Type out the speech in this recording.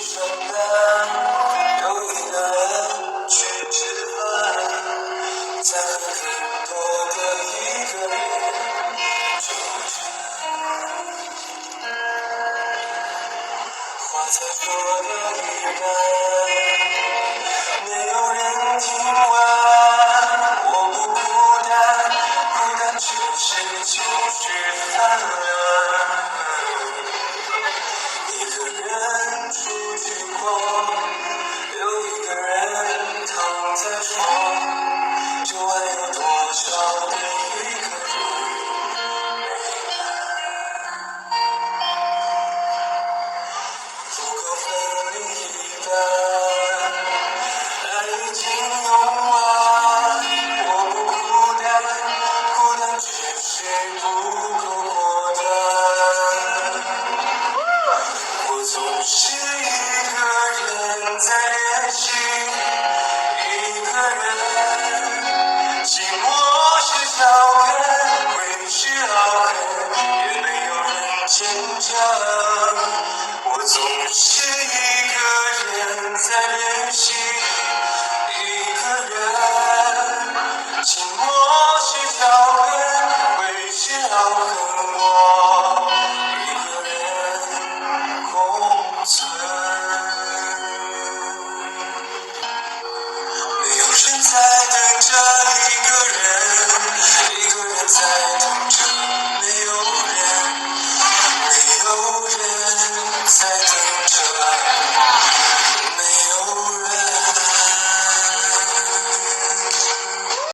上班，有一个人去吃饭，在和更多的一个人纠缠。话才说了一半，没有人听完。我不孤单，孤单其实就是烦人。一个人出去逛，有一个人躺在床，就还有多少的一个人没伴，不够分一半，爱已经用完。我不孤单，孤单只是不够果断。我总是一个人在练习，一个人，寂寞是伤痕，回忆是傲恨，也没有人见证。我总是一个人在练习，一个人，寂寞